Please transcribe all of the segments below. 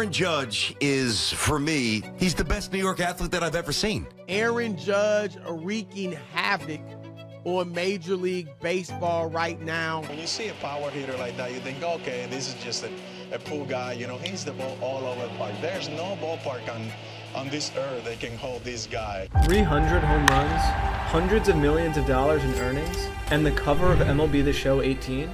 Aaron Judge is, for me, he's the best New York athlete that I've ever seen. Aaron Judge wreaking havoc on Major League Baseball right now. When you see a power hitter like that, you think, okay, this is just a poor guy. You know, he's the ball all over the park. There's no ballpark on this earth that can hold this guy. 300 home runs, hundreds of millions of dollars in earnings, and the cover of MLB The Show 18,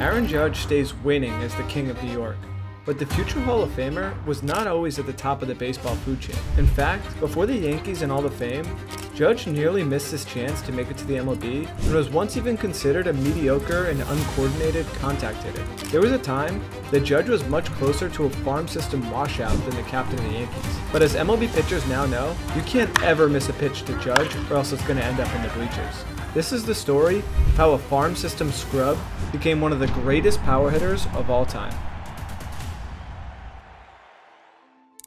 Aaron Judge stays winning as the king of New York. But the future Hall of Famer was not always at the top of the baseball food chain. In fact, before the Yankees and all the fame, Judge nearly missed his chance to make it to the MLB and was once even considered a mediocre and uncoordinated contact hitter. There was a time that Judge was much closer to a farm system washout than the captain of the Yankees. But as MLB pitchers now know, you can't ever miss a pitch to Judge or else it's going to end up in the bleachers. This is the story of how a farm system scrub became one of the greatest power hitters of all time.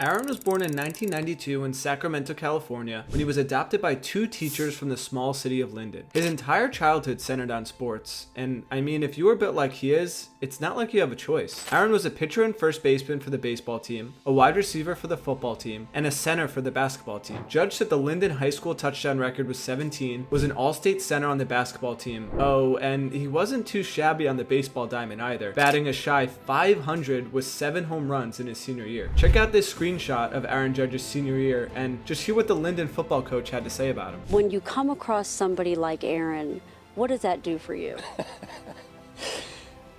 Aaron was born in 1992 in Sacramento, California, when he was adopted by two teachers from the small city of Linden. His entire childhood centered on sports, and I mean, if you were built like he is, it's not like you have a choice. Aaron was a pitcher and first baseman for the baseball team, a wide receiver for the football team, and a center for the basketball team. Judge set the Linden high school touchdown record with 17, was an all-state center on the basketball team. Oh, and he wasn't too shabby on the baseball diamond either, batting a shy 500 with 7 home runs in his senior year. Check out this screenshot of Aaron Judge's senior year and just hear what the Linden football coach had to say about him. When you come across somebody like Aaron, what does that do for you?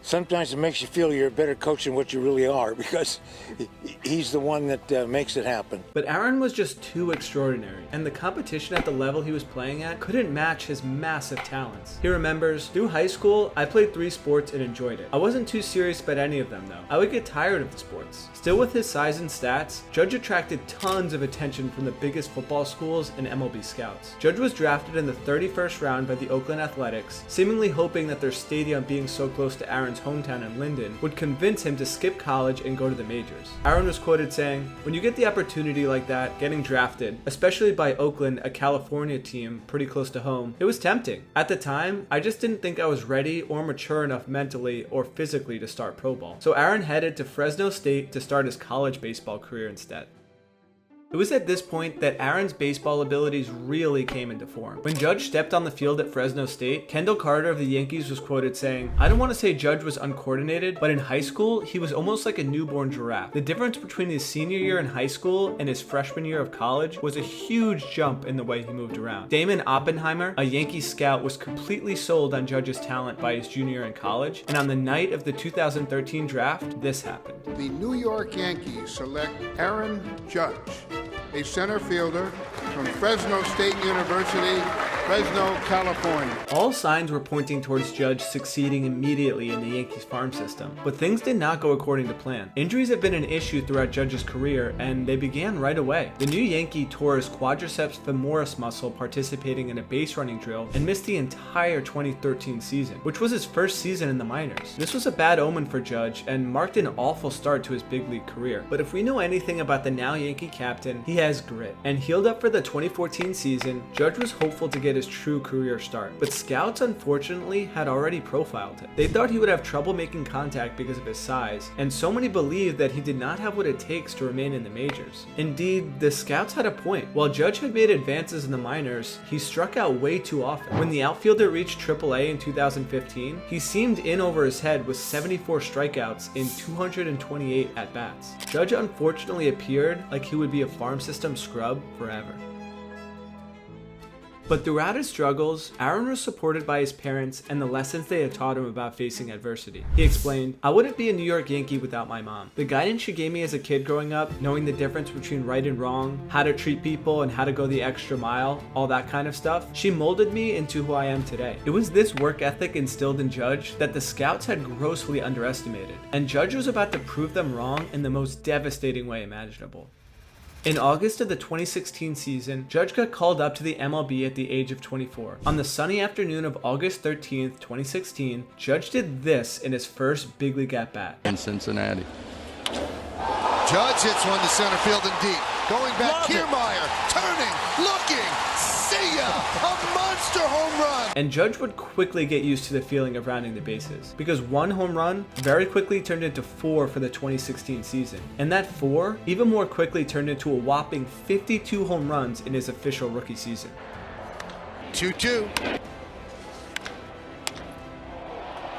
Sometimes it makes you feel you're a better coach than what you really are, because he's the one that makes it happen. But Aaron was just too extraordinary, and the competition at the level he was playing at couldn't match his massive talents. He remembers, through high school, I played 3 sports and enjoyed it. I wasn't too serious about any of them though. I would get tired of the sports. Still, with his size and stats, Judge attracted tons of attention from the biggest football schools and MLB scouts. Judge was drafted in the 31st round by the Oakland Athletics, seemingly hoping that their stadium being so close to Aaron's hometown in Linden would convince him to skip college and go to the majors. Aaron was quoted saying, "When you get the opportunity like that, getting drafted, especially by Oakland, a California team pretty close to home, it was tempting. At the time, I just didn't think I was ready or mature enough mentally or physically to start pro ball." So Aaron headed to Fresno State to start his college baseball career instead. It was at this point that Aaron's baseball abilities really came into form. When Judge stepped on the field at Fresno State, Kendall Carter of the Yankees was quoted saying, "I don't want to say Judge was uncoordinated, but in high school, he was almost like a newborn giraffe. The difference between his senior year in high school and his freshman year of college was a huge jump in the way he moved around." Damon Oppenheimer, a Yankee scout, was completely sold on Judge's talent by his junior year in college, and on the night of the 2013 draft, this happened. The New York Yankees select Aaron Judge, a center fielder from Fresno State University, Fresno, California. All signs were pointing towards Judge succeeding immediately in the Yankees farm system, but things did not go according to plan. Injuries have been an issue throughout Judge's career, and they began right away. The new Yankee tore his quadriceps femoris muscle participating in a base running drill and missed the entire 2013 season, which was his first season in the minors. This was a bad omen for Judge and marked an awful start to his big league career. But if we know anything about the now Yankee captain, he has grit. And healed up for the 2014 season, Judge was hopeful to get his true career start. But scouts unfortunately had already profiled him. They thought he would have trouble making contact because of his size, and so many believed that he did not have what it takes to remain in the majors. Indeed, the scouts had a point. While Judge had made advances in the minors, he struck out way too often. When the outfielder reached AAA in 2015, he seemed in over his head with 74 strikeouts in 228 at-bats. Judge unfortunately appeared like he would be a farm system scrub forever. But throughout his struggles, Aaron was supported by his parents and the lessons they had taught him about facing adversity. He explained, "I wouldn't be a New York Yankee without my mom. The guidance she gave me as a kid growing up, knowing the difference between right and wrong, how to treat people and how to go the extra mile, all that kind of stuff, she molded me into who I am today." It was this work ethic instilled in Judge that the scouts had grossly underestimated, and Judge was about to prove them wrong in the most devastating way imaginable. In August of the 2016 season, Judge got called up to the MLB at the age of 24. On the sunny afternoon of August 13th, 2016, Judge did this in his first big league at-bat. In Cincinnati. Judge hits one to center field and deep. Going back, Kiermaier, turning, looking, see ya! A monster home run! And Judge would quickly get used to the feeling of rounding the bases, because one home run very quickly turned into 4 for the 2016 season. And that 4 even more quickly turned into a whopping 52 home runs in his official rookie season. 2-2.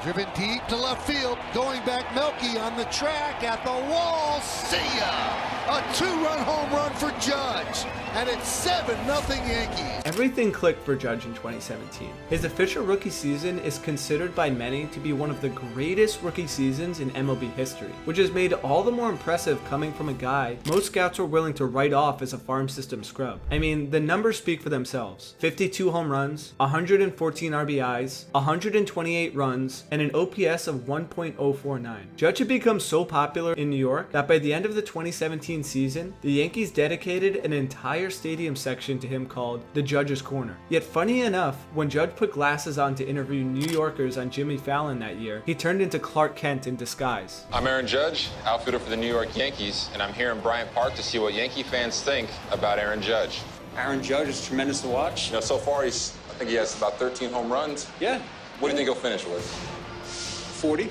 Driven deep to left field. Going back, Melky on the track at the wall. See ya! A 2-run home run for Judge. And it's 7-0 Yankees. Everything clicked for Judge in 2017. His official rookie season is considered by many to be one of the greatest rookie seasons in MLB history, which is made all the more impressive coming from a guy most scouts were willing to write off as a farm system scrub. I mean, the numbers speak for themselves. 52 home runs, 114 RBIs, 128 runs, and an OPS of 1.049. Judge had become so popular in New York that by the end of the 2017 season, the Yankees dedicated an entire stadium section to him called the Judge's Corner. Yet funny enough, when Judge put glasses on to interview New Yorkers on Jimmy Fallon that year, he turned into Clark Kent in disguise. I'm Aaron Judge, outfielder for the New York Yankees, and I'm here in Bryant Park to see what Yankee fans think about Aaron Judge. Aaron Judge is tremendous to watch. You know, so far I think he has about 13 home runs. Yeah. What do you think he'll finish with? 40.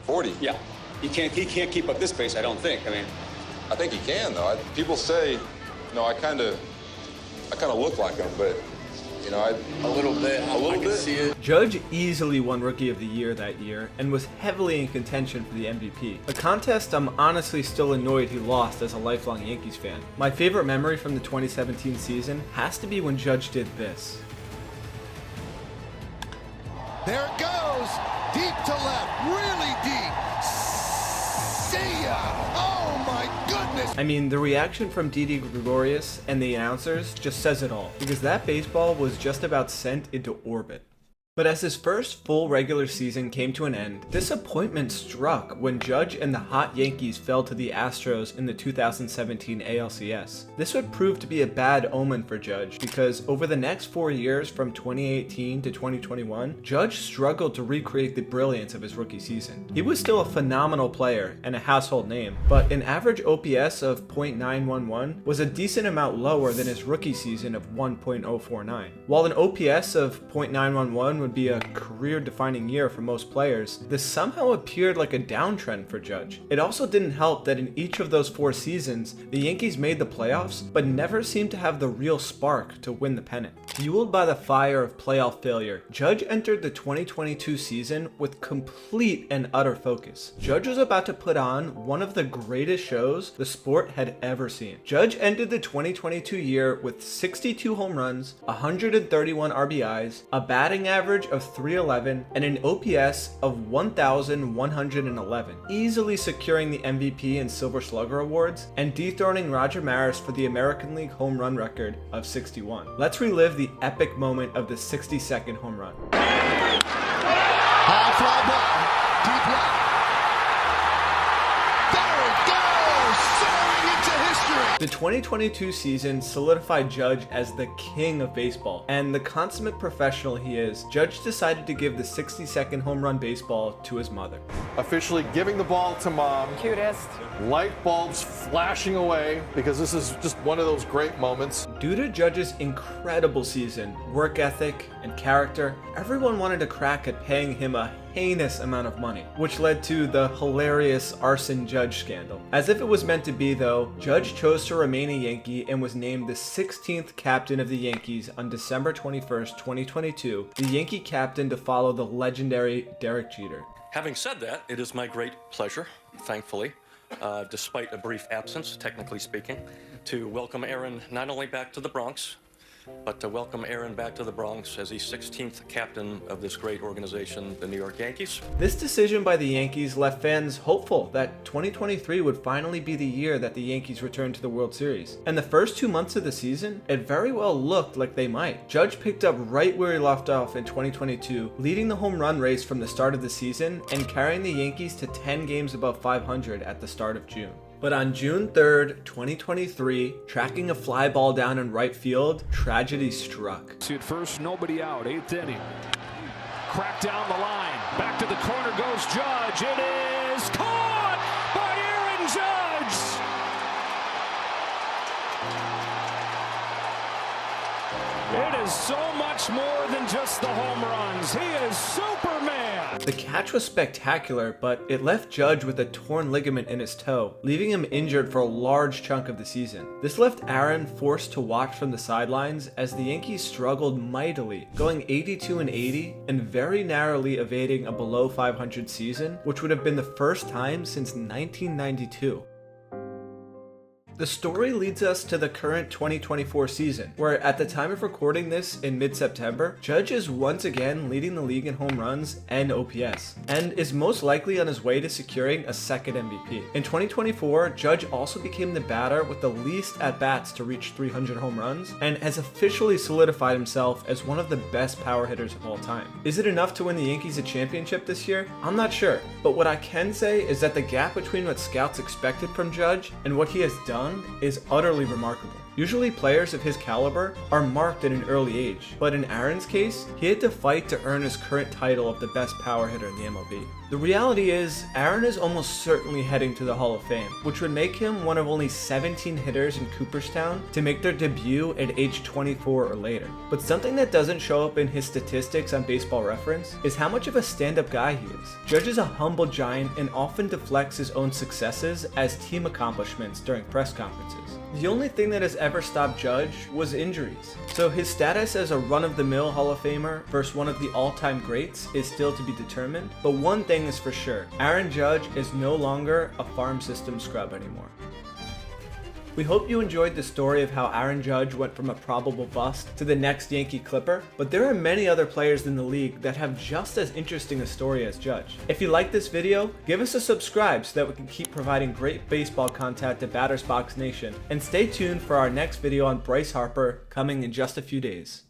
40? Yeah. He can't keep up this pace, I don't think. I think he can, though. People say, I kind of look like him, but, a little bit. I can see it. Judge easily won Rookie of the Year that year and was heavily in contention for the MVP. A contest I'm honestly still annoyed he lost as a lifelong Yankees fan. My favorite memory from the 2017 season has to be when Judge did this. There it goes. Deep to left. Really deep. See ya. Oh my goodness. I mean, the reaction from Didi Gregorius and the announcers just says it all, because that baseball was just about sent into orbit. But as his first full regular season came to an end, disappointment struck when Judge and the hot Yankees fell to the Astros in the 2017 ALCS. This would prove to be a bad omen for Judge, because over the next 4 years from 2018 to 2021, Judge struggled to recreate the brilliance of his rookie season. He was still a phenomenal player and a household name, but an average OPS of .911 was a decent amount lower than his rookie season of 1.049. While an OPS of .911 would be a career-defining year for most players, this somehow appeared like a downtrend for Judge. It also didn't help that in each of those 4 seasons, the Yankees made the playoffs, but never seemed to have the real spark to win the pennant. Fueled by the fire of playoff failure, Judge entered the 2022 season with complete and utter focus. Judge was about to put on one of the greatest shows the sport had ever seen. Judge ended the 2022 year with 62 home runs, 131 RBIs, a batting average of .311, and an OPS of 1,111, easily securing the MVP and Silver Slugger awards and dethroning Roger Maris for the American League home run record of 61. Let's relive the epic moment of the 62nd home run. High fly ball. Deep left. The 2022 season solidified Judge as the king of baseball, and the consummate professional he is, Judge decided to give the 62nd home run baseball to his mother. Officially giving the ball to mom. Cutest. Light bulbs flashing away, because this is just one of those great moments. Due to Judge's incredible season, work ethic, and character, everyone wanted to crack at paying him a heinous amount of money, which led to the hilarious arson Judge scandal. As if it was meant to be though, Judge chose to remain a Yankee and was named the 16th captain of the Yankees on December 21st, 2022, the Yankee captain to follow the legendary Derek Jeter. Having said that, it is my great pleasure, thankfully, despite a brief absence, technically speaking, to welcome Aaron not only back to the Bronx, but to welcome Aaron back to the Bronx as the 16th captain of this great organization, the New York Yankees. This decision by the Yankees left fans hopeful that 2023 would finally be the year that the Yankees returned to the World Series. And the first 2 months of the season, it very well looked like they might. Judge picked up right where he left off in 2022, leading the home run race from the start of the season and carrying the Yankees to 10 games above 500 at the start of June. But on June 3rd, 2023, tracking a fly ball down in right field, tragedy struck. See at first, nobody out, 8th inning. Crack down the line, back to the corner goes Judge. It is caught by Aaron Judge. It is so much more than just the home runs. He is Superman. The catch was spectacular, but it left Judge with a torn ligament in his toe, leaving him injured for a large chunk of the season. This left Aaron forced to watch from the sidelines as the Yankees struggled mightily, going 82-80 and very narrowly evading a below 500 season, which would have been the first time since 1992. The story leads us to the current 2024 season, where at the time of recording this in mid-September, Judge is once again leading the league in home runs and OPS, and is most likely on his way to securing a second MVP. In 2024, Judge also became the batter with the least at-bats to reach 300 home runs, and has officially solidified himself as one of the best power hitters of all time. Is it enough to win the Yankees a championship this year? I'm not sure, but what I can say is that the gap between what scouts expected from Judge and what he has done is utterly remarkable. Usually players of his caliber are marked at an early age, but in Aaron's case, he had to fight to earn his current title of the best power hitter in the MLB. The reality is, Aaron is almost certainly heading to the Hall of Fame, which would make him one of only 17 hitters in Cooperstown to make their debut at age 24 or later. But something that doesn't show up in his statistics on Baseball Reference is how much of a stand-up guy he is. Judge is a humble giant and often deflects his own successes as team accomplishments during press conferences. The only thing that has ever stopped Judge was injuries. So his status as a run-of-the-mill Hall of Famer versus one of the all-time greats is still to be determined, but one thing is for sure, Aaron Judge is no longer a farm system scrub anymore. We hope you enjoyed the story of how Aaron Judge went from a probable bust to the next Yankee Clipper, but there are many other players in the league that have just as interesting a story as Judge. If you like this video, give us a subscribe so that we can keep providing great baseball content to Batters Box Nation, and stay tuned for our next video on Bryce Harper coming in just a few days.